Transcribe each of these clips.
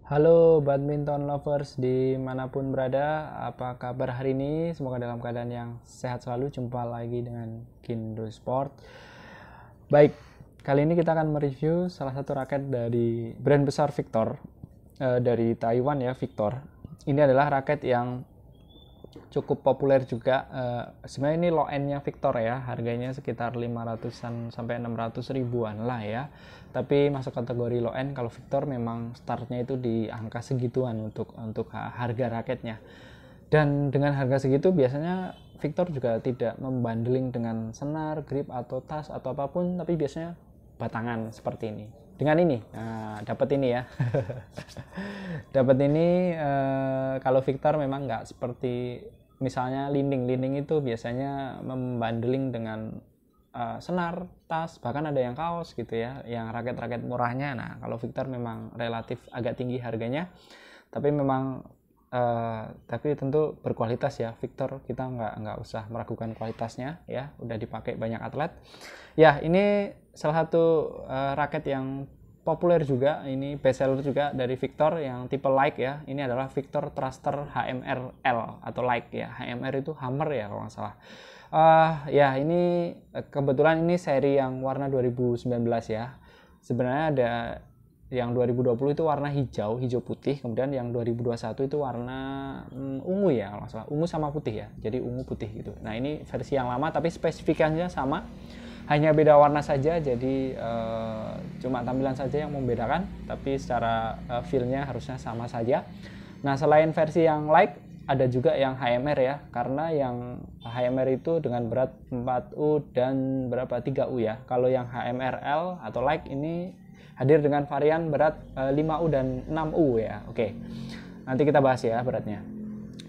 Halo badminton lovers dimanapun berada, apa kabar hari ini? Semoga dalam keadaan yang sehat selalu. Jumpa lagi dengan Kindo Sport. Baik, kali ini kita akan mereview salah satu raket dari brand besar Victor, dari Taiwan ya, Victor. Ini adalah raket yang cukup populer juga. Sebenarnya ini low end-nya Victor ya, harganya sekitar 500-an sampai 600 ribuan lah ya. Tapi masuk kategori low end. Kalau Victor memang startnya itu di angka segituan untuk harga raketnya. Dan dengan harga segitu biasanya Victor juga tidak membundling dengan senar, grip atau tas atau apapun, tapi biasanya batangan seperti ini. Dengan ini, dapat ini ya. Dapat ini, kalau Victor memang nggak seperti misalnya Linding itu biasanya membundling dengan senar, tas, bahkan ada yang kaos gitu ya, yang raket-raket murahnya. Nah, kalau Victor memang relatif agak tinggi harganya, tapi memang tapi tentu berkualitas ya. Victor kita nggak usah meragukan kualitasnya ya, udah dipakai banyak atlet. Ya, ini salah satu raket yang populer juga, ini best seller juga dari Victor yang tipe like ya. Ini adalah Victor Thruster HMR L atau like ya. HMR itu hammer ya kalau nggak salah. Ya ini kebetulan ini seri yang warna 2019 ya. Sebenarnya ada yang 2020 itu warna hijau putih, kemudian yang 2021 itu warna ungu ya kalau nggak salah, ungu sama putih ya, jadi ungu putih gitu. Nah ini versi yang lama tapi spesifikasinya sama, hanya beda warna saja, jadi cuma tampilan saja yang membedakan, tapi secara feel-nya harusnya sama saja. Nah selain versi yang like, ada juga yang HMR ya, karena yang HMR itu dengan berat 4U dan berapa 3U ya. Kalau yang HMRL atau like ini hadir dengan varian berat 5U dan 6U ya. Oke, nanti kita bahas ya beratnya.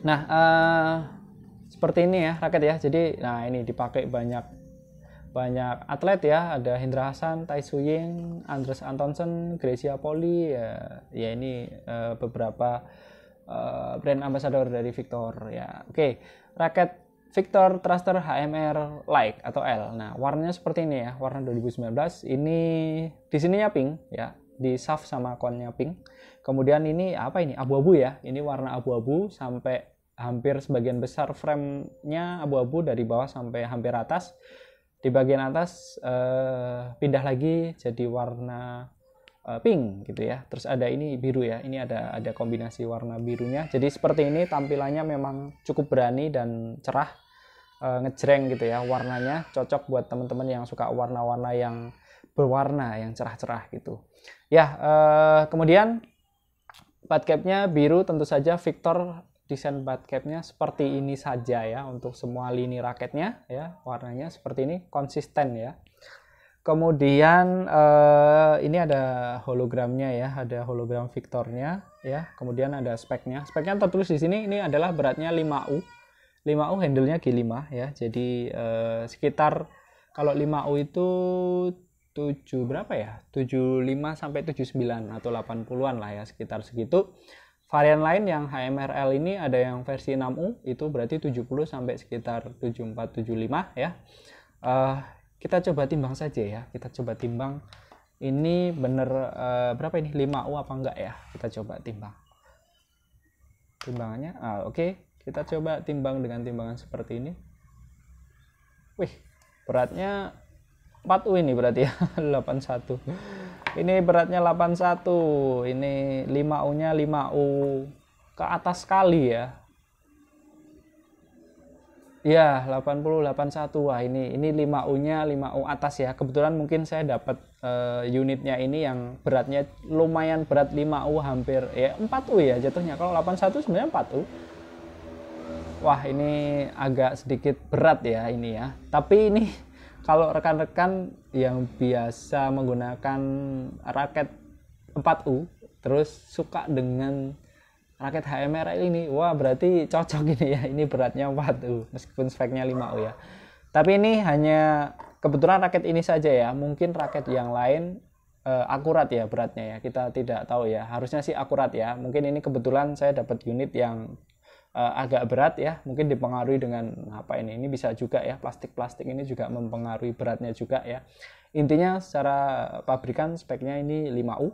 Nah seperti ini ya raket ya. Jadi nah ini dipakai banyak atlet ya. Ada Hendra Hassan, Tai Tzu Ying, Andres Antonsen, Gracia Poli ya ini beberapa brand ambassador dari Victor ya. Oke, raket Victor Thruster HMR Like atau L. Nah, warnanya seperti ini ya, warna 2019. Ini di sininya pink ya, di shaft sama konnya pink. Kemudian ini apa ini? Abu-abu ya. Ini warna abu-abu sampai hampir sebagian besar frame-nya abu-abu dari bawah sampai hampir atas. Di bagian atas pindah lagi jadi warna pink gitu ya. Terus ada ini biru ya. Ini ada kombinasi warna birunya. Jadi seperti ini tampilannya memang cukup berani dan cerah, ngejreng gitu ya. Warnanya cocok buat teman-teman yang suka warna-warna yang berwarna, yang cerah-cerah gitu. Ya, kemudian butt cap-nya biru, tentu saja Victor desain butt cap-nya seperti ini saja ya untuk semua lini raketnya ya. Warnanya seperti ini, konsisten ya. Kemudian ini ada hologramnya ya, ada hologram Victornya ya. Kemudian ada speknya. Speknya tertulis di sini, ini adalah beratnya 5U. 5U handle-nya G5 ya. Jadi sekitar kalau 5U itu 7 berapa ya? 75 sampai 79 atau 80-an lah ya, sekitar segitu. Varian lain yang HMRL ini ada yang versi 6U, itu berarti 70 sampai sekitar 74 75 ya. Kita coba timbang saja ya. Kita coba timbang ini bener berapa ini? 5U apa enggak ya? Kita coba timbang. Timbangannya oke. Kita coba timbang dengan timbangan seperti ini. Wih, beratnya 4U ini berarti ya. 81. Ini beratnya 81. Ini 5U-nya 5U ke atas sekali ya. Ya, 80 81. Wah, ini 5U-nya 5U atas ya. Kebetulan mungkin saya dapat unitnya ini yang beratnya lumayan berat, 5U hampir ya 4U ya jatuhnya. Kalau 81 sebenarnya 4U. Wah, ini agak sedikit berat ya ini ya. Tapi ini kalau rekan-rekan yang biasa menggunakan raket 4U terus suka dengan raket HMR ini, wah berarti cocok ini ya. Ini beratnya 4U meskipun speknya 5U ya. Tapi ini hanya kebetulan raket ini saja ya. Mungkin raket yang lain akurat ya beratnya ya. Kita tidak tahu ya. Harusnya sih akurat ya. Mungkin ini kebetulan saya dapat unit yang agak berat ya. Mungkin dipengaruhi dengan apa ini. Ini bisa juga ya, plastik ini juga mempengaruhi beratnya juga ya. Intinya secara pabrikan speknya ini 5U.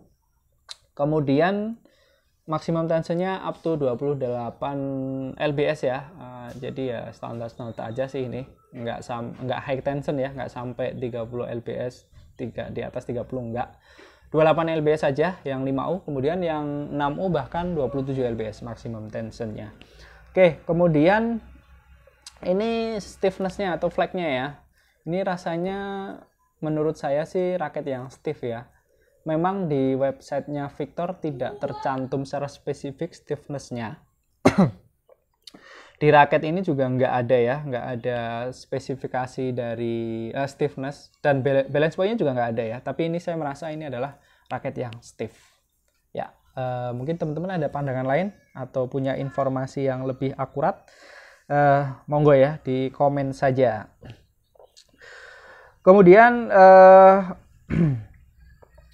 Kemudian maksimum tensionnya up to 28 lbs ya. Jadi ya standar aja sih ini, nggak high tension ya, nggak sampai 30 lbs, di atas 30 enggak. 28 lbs saja yang 5U, kemudian yang 6U bahkan 27 lbs maksimum tensionnya. Oke, kemudian ini stiffness-nya atau flagnya ya. Ini rasanya menurut saya sih raket yang stiff ya. Memang di websitenya Victor tidak tercantum secara spesifik stiffness-nya. Di raket ini juga nggak ada ya, nggak ada spesifikasi dari stiffness, dan balance point-nya juga nggak ada ya. Tapi ini saya merasa ini adalah raket yang stiff. Ya, mungkin teman-teman ada pandangan lain atau punya informasi yang lebih akurat, monggo ya di komen saja. Kemudian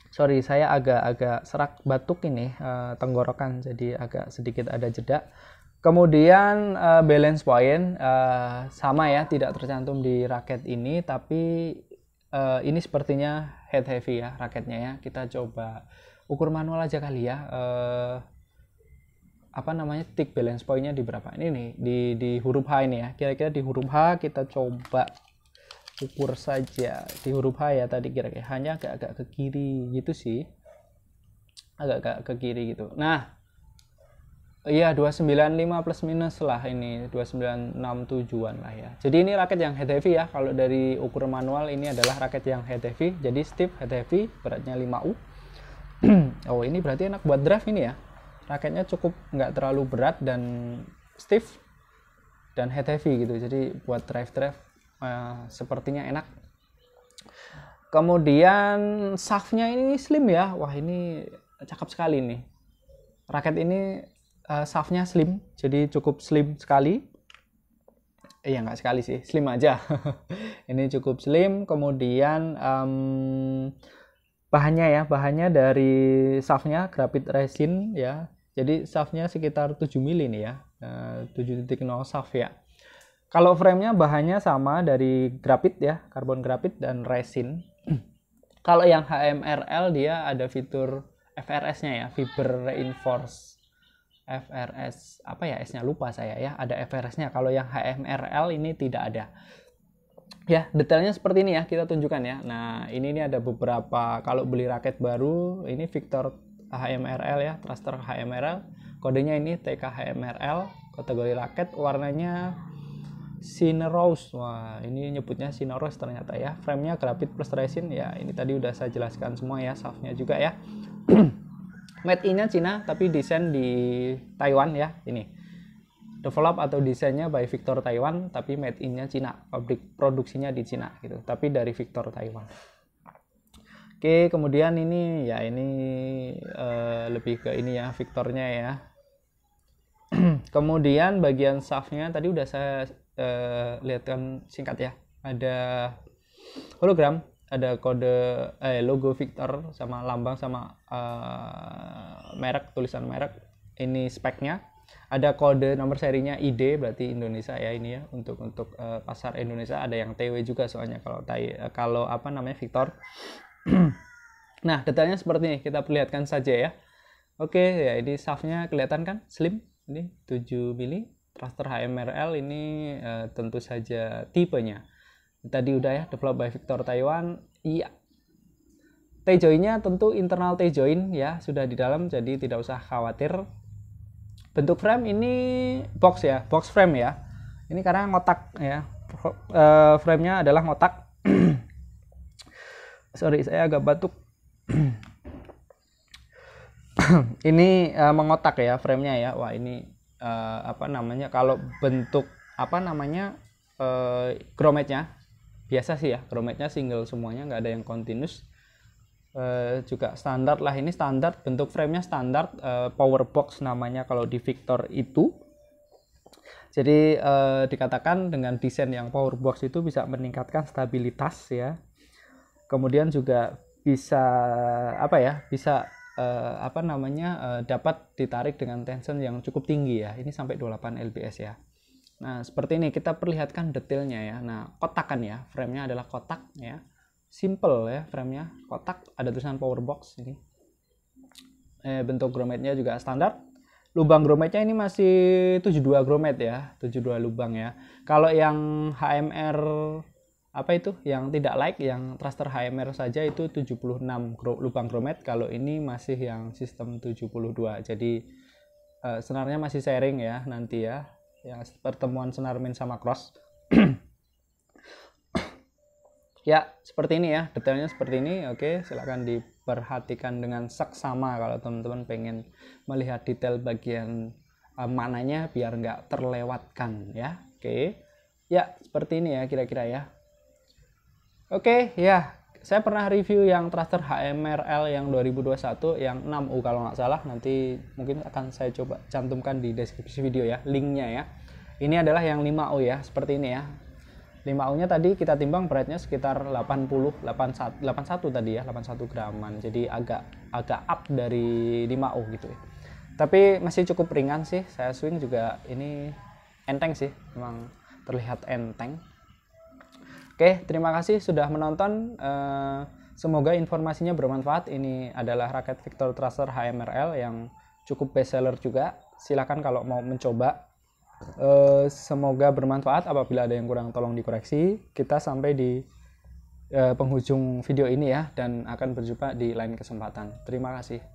sorry, saya agak serak batuk ini, tenggorokan, jadi agak sedikit ada jeda. Kemudian balance point sama ya, tidak tercantum di raket ini, tapi ini sepertinya head heavy ya raketnya ya. Kita coba ukur manual aja kali ya. Tick balance point-nya di berapa? Ini nih, di huruf H ini ya. Kira-kira di huruf H kita coba ukur saja. Di huruf H ya tadi, kira-kira hanya agak-agak ke kiri gitu sih. Agak-agak ke kiri gitu. Nah, iya 295 plus minus lah ini, 2967-an lah ya. Jadi ini raket yang head heavy ya. Kalau dari ukur manual ini adalah raket yang head heavy. Jadi stiff, head heavy, beratnya 5U. Oh, ini berarti enak buat drive ini ya. Raketnya cukup nggak terlalu berat dan stiff dan head heavy gitu. Jadi buat drive sepertinya enak. Kemudian shaftnya ini slim ya. Wah, ini cakep sekali nih. Raket ini shaftnya slim, jadi cukup slim sekali. Ya nggak sekali sih, slim aja. Ini cukup slim. Kemudian bahannya dari shaftnya grafit resin ya. Jadi shaftnya sekitar 7 mili nih ya, 7.0 shaft ya. Kalau framenya bahannya sama dari grafit ya, karbon grafit dan resin. Kalau yang HMRL dia ada fitur FRS-nya ya, fiber reinforced. FRS apa ya, S-nya lupa saya ya, ada FRS-nya. Kalau yang HMRL ini tidak ada. Ya, detailnya seperti ini ya, kita tunjukkan ya. Nah, ini ada beberapa, kalau beli raket baru, ini Victor HMRL ya, Thruster HMRL. Kodenya ini TK HMRL, kategori raket, warnanya Cineros. Wah, ini nyebutnya Cineros ternyata ya. Framenya grafit plus resin ya, ini tadi udah saya jelaskan semua ya, shaftnya juga ya. Made in-nya Cina, tapi desain di Taiwan ya. Ini develop atau desainnya by Victor Taiwan, tapi made in-nya Cina, pabrik produksinya di Cina gitu, tapi dari Victor Taiwan. Oke, kemudian ini lebih ke ini ya, Victornya ya. Kemudian bagian shaftnya tadi udah saya lihatkan singkat ya, ada hologram, ada kode logo Victor sama lambang sama merek, tulisan merek. Ini speknya, ada kode nomor serinya ID, berarti Indonesia ya ini ya, untuk pasar Indonesia. Ada yang TW juga soalnya kalau Victor. Nah, detailnya seperti ini, kita perlihatkan saja ya. Oke ya, ini shaftnya kelihatan kan, slim, ini 7 mili. Thruster HMRL ini tentu saja tipenya tadi udah ya, developed by Victor Taiwan. Iya, T-joinnya tentu internal T-join ya, sudah di dalam, jadi tidak usah khawatir. Bentuk frame ini box ya, box frame ya. Ini karena ngotak ya, framenya adalah ngotak. Sorry, saya agak batuk. Ini mengotak ya framenya ya. Wah, ini kalau bentuk grommetnya biasa sih ya, grommetnya single semuanya, nggak ada yang continuous. Juga standar lah, ini standar, bentuk framenya standar, power box namanya kalau di Victor itu. Jadi dikatakan dengan desain yang power box itu bisa meningkatkan stabilitas ya. Kemudian juga bisa dapat ditarik dengan tension yang cukup tinggi ya. Ini sampai 28 lbs ya. Nah, seperti ini kita perlihatkan detailnya ya. Nah, kotakan ya, framenya adalah kotak ya. Simple ya framenya, kotak, ada tulisan power box ini. bentuk grommetnya juga standar. Lubang grommetnya ini masih 72 grommet ya, 72 lubang ya. Kalau yang HMR apa itu yang tidak like, yang thruster HMR saja itu 76 lubang grommet. Kalau ini masih yang sistem 72. Jadi senarnya masih sharing ya nanti ya, yang pertemuan senar min sama cross. Ya seperti ini ya, detailnya seperti ini. Oke, silahkan diperhatikan dengan seksama kalau teman-teman pengen melihat detail bagian mananya biar nggak terlewatkan ya. Oke, ya seperti ini ya kira-kira ya. Oke ya, saya pernah review yang thruster HMRL yang 2021 yang 6U kalau nggak salah. Nanti mungkin akan saya coba cantumkan di deskripsi video ya, linknya ya. Ini adalah yang 5U ya, seperti ini ya. 5U nya tadi kita timbang beratnya sekitar 81 tadi ya, 81 graman. Jadi agak up dari 5U gitu ya. Tapi masih cukup ringan sih. Saya swing juga ini enteng sih, memang terlihat enteng. Oke, terima kasih sudah menonton. Semoga informasinya bermanfaat. Ini adalah raket Victor Thruster HMRL yang cukup best seller juga. Silakan kalau mau mencoba. Semoga bermanfaat. Apabila ada yang kurang tolong dikoreksi. Kita sampai di penghujung video ini ya, dan akan berjumpa di lain kesempatan. Terima kasih.